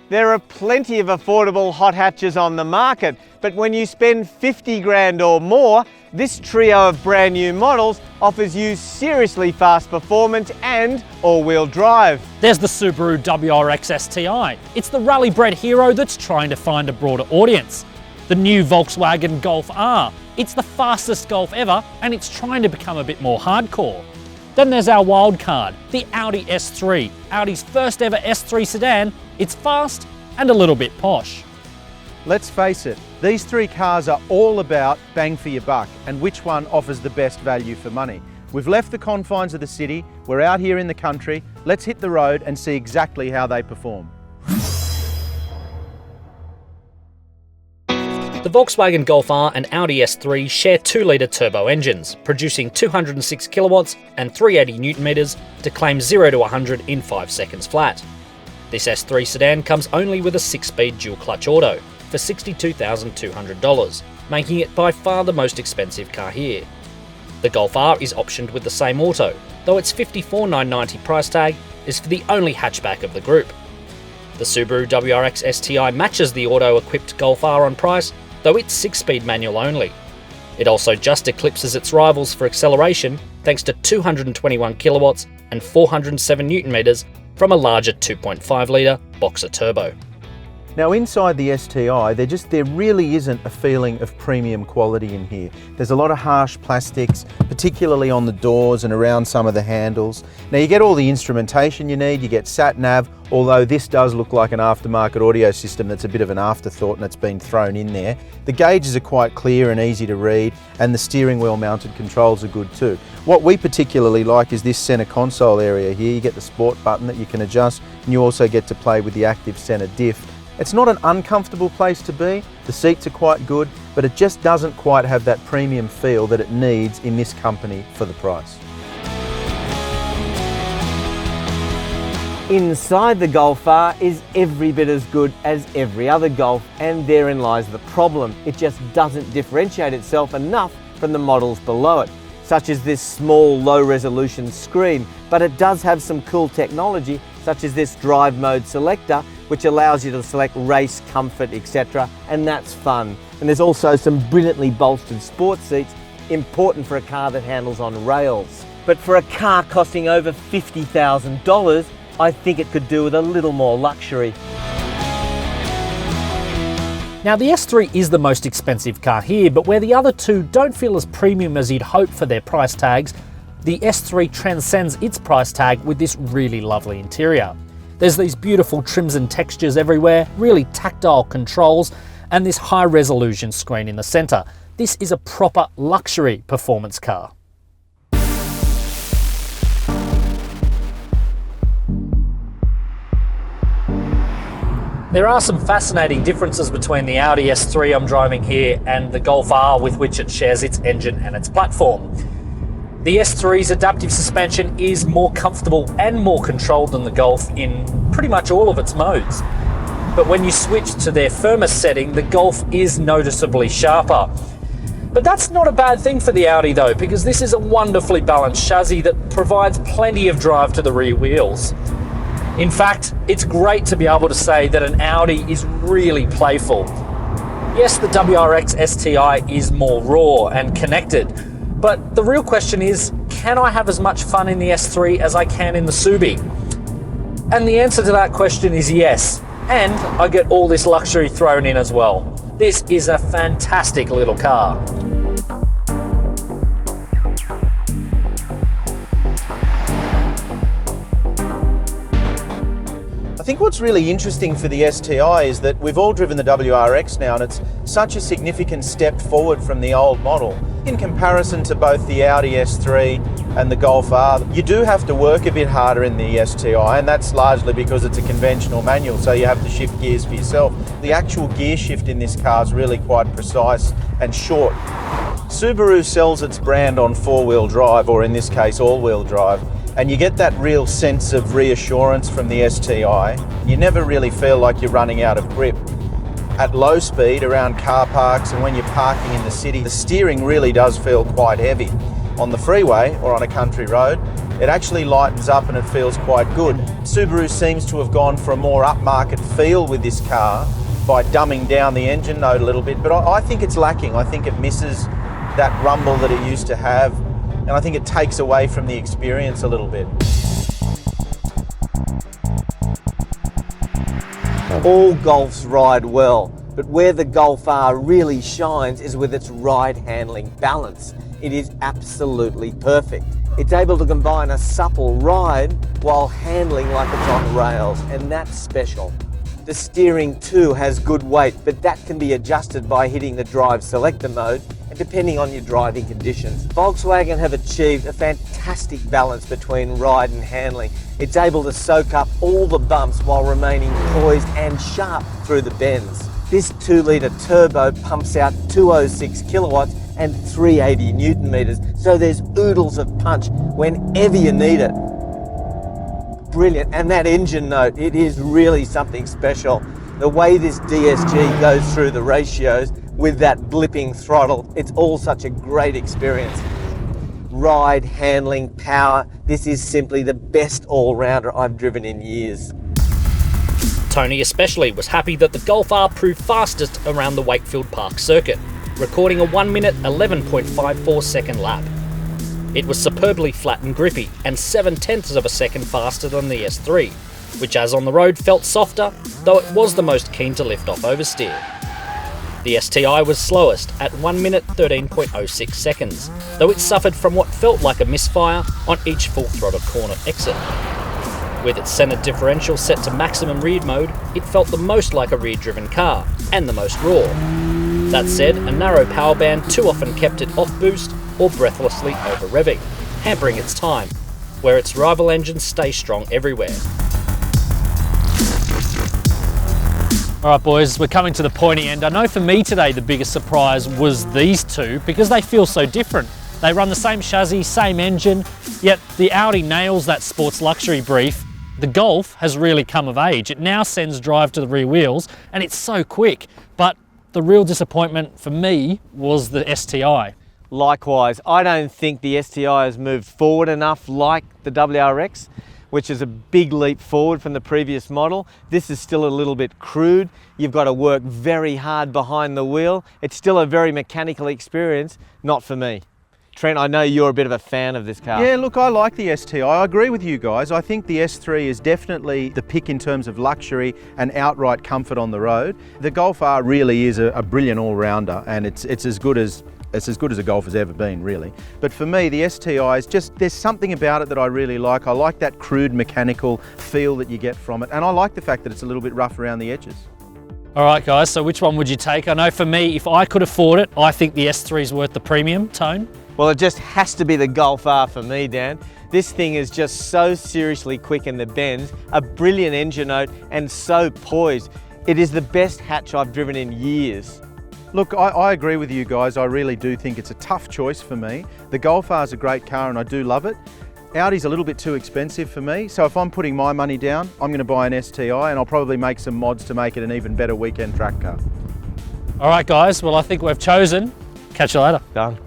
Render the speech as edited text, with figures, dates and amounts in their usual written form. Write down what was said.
There are plenty of affordable hot hatches on the market, but when you spend 50 grand or more, this trio of brand new models offers you seriously fast performance and all-wheel drive. There's the Subaru WRX STI. It's the rally-bred hero that's trying to find a broader audience. The new Volkswagen Golf R. It's the fastest Golf ever, and it's trying to become a bit more hardcore. Then there's our wild card, the Audi S3, Audi's first ever S3 sedan. It's fast and a little bit posh. Let's face it, these three cars are all about bang for your buck and which one offers the best value for money. We've left the confines of the city, we're out here in the country, let's hit the road and see exactly how they perform. The Volkswagen Golf R and Audi S3 share 2-litre turbo engines, producing 206 kilowatts and 380 Nm to claim 0 to 100 in 5 seconds flat. This S3 sedan comes only with a 6-speed dual-clutch auto for $62,200, making it by far the most expensive car here. The Golf R is optioned with the same auto, though its $54,990 price tag is for the only hatchback of the group. The Subaru WRX STI matches the auto-equipped Golf R on price, though it's 6-speed manual only. It also just eclipses its rivals for acceleration thanks to 221 kilowatts and 407 Nm from a larger 2.5-litre boxer turbo. Now inside the STI, there really isn't a feeling of premium quality in here. There's a lot of harsh plastics, particularly on the doors and around some of the handles. Now you get all the instrumentation you need, you get sat-nav, although this does look like an aftermarket audio system that's a bit of an afterthought and it's been thrown in there. The gauges are quite clear and easy to read, and the steering wheel mounted controls are good too. What we particularly like is this center console area here. You get the sport button that you can adjust, and you also get to play with the active center diff. It's not an uncomfortable place to be, the seats are quite good, but it just doesn't quite have that premium feel that it needs in this company for the price. Inside the Golf R is every bit as good as every other Golf, and therein lies the problem. It just doesn't differentiate itself enough from the models below it, such as this small low-resolution screen, but it does have some cool technology such as this drive mode selector, which allows you to select race, comfort, etc. and that's fun. And there's also some brilliantly bolstered sports seats, important for a car that handles on rails. But for a car costing over $50,000, I think it could do with a little more luxury. Now the S3 is the most expensive car here, but where the other two don't feel as premium as you'd hope for their price tags, the S3 transcends its price tag with this really lovely interior. There's these beautiful trims and textures everywhere, really tactile controls, and this high resolution screen in the centre. This is a proper luxury performance car. There are some fascinating differences between the Audi S3 I'm driving here and the Golf R with which it shares its engine and its platform. The S3's adaptive suspension is more comfortable and more controlled than the Golf in pretty much all of its modes. But when you switch to their firmest setting, the Golf is noticeably sharper. But that's not a bad thing for the Audi though, because this is a wonderfully balanced chassis that provides plenty of drive to the rear wheels. In fact, it's great to be able to say that an Audi is really playful. Yes, the WRX STI is more raw and connected, but the real question is, can I have as much fun in the S3 as I can in the Subi? And the answer to that question is yes, and I get all this luxury thrown in as well. This is a fantastic little car. I think what's really interesting for the STI is that we've all driven the WRX now, and it's such a significant step forward from the old model. In comparison to both the Audi S3 and the Golf R, you do have to work a bit harder in the STI, and that's largely because it's a conventional manual, so you have to shift gears for yourself. The actual gear shift in this car is really quite precise and short. Subaru sells its brand on four-wheel drive, or in this case all-wheel drive, and you get that real sense of reassurance from the STI. You never really feel like you're running out of grip. At low speed around car parks and when you're parking in the city, the steering really does feel quite heavy. On the freeway or on a country road, it actually lightens up and it feels quite good. Subaru seems to have gone for a more upmarket feel with this car by dumbing down the engine note a little bit, but I think it's lacking. I think it misses that rumble that it used to have, and I think it takes away from the experience a little bit. All Golfs ride well, but where the Golf R really shines is with its ride handling balance. It is absolutely perfect. It's able to combine a supple ride while handling like it's on rails, and that's special. The steering too has good weight, but that can be adjusted by hitting the drive selector mode and depending on your driving conditions. Volkswagen have achieved a fantastic balance between ride and handling. It's able to soak up all the bumps while remaining poised and sharp through the bends. This 2-litre turbo pumps out 206 kilowatts and 380 Newton meters, so there's oodles of punch whenever you need it. Brilliant, and that engine note, it is really something special. The way this DSG goes through the ratios with that blipping throttle, it's all such a great experience. Ride, handling, power, this is simply the best all-rounder I've driven in years. Tony especially was happy that the Golf R proved fastest around the Wakefield Park circuit, recording a 1 minute 11.54 second lap. It was superbly flat and grippy, and 0.7 of a second faster than the S3, which as on the road felt softer, though it was the most keen to lift off oversteer. The STI was slowest at 1 minute 13.06 seconds, though it suffered from what felt like a misfire on each full throttle corner exit. With its centre differential set to maximum rear mode, it felt the most like a rear-driven car, and the most raw. That said, a narrow power band too often kept it off boost or breathlessly over revving, hampering its time, where its rival engines stay strong everywhere. Alright boys, we're coming to the pointy end. I know for me today the biggest surprise was these two, because they feel so different. They run the same chassis, same engine, yet the Audi nails that sports luxury brief. The Golf has really come of age. It now sends drive to the rear wheels, and it's so quick. But the real disappointment for me was the STI. Likewise, I don't think the STI has moved forward enough like the WRX, which is a big leap forward from the previous model. This is still a little bit crude. You've got to work very hard behind the wheel. It's still a very mechanical experience, not for me. Trent, I know you're a bit of a fan of this car. Yeah, look, I like the STI. I agree with you guys. I think the S3 is definitely the pick in terms of luxury and outright comfort on the road. The Golf R really is a brilliant all-rounder, and it's as good as a Golf has ever been, really. But for me, the STI is just, there's something about it that I really like. I like that crude mechanical feel that you get from it, and I like the fact that it's a little bit rough around the edges. All right guys, so which one would you take? I know for me, if I could afford it, I think the S3 is worth the premium, Tone. Well, it just has to be the Golf R for me, Dan. This thing is just so seriously quick in the bends, a brilliant engine note, and so poised. It is the best hatch I've driven in years. Look, I agree with you guys. I really do think it's a tough choice for me. The Golf R is a great car and I do love it. Audi's a little bit too expensive for me, so if I'm putting my money down, I'm going to buy an STI, and I'll probably make some mods to make it an even better weekend track car. All right guys, well I think we've chosen. Catch you later. Done.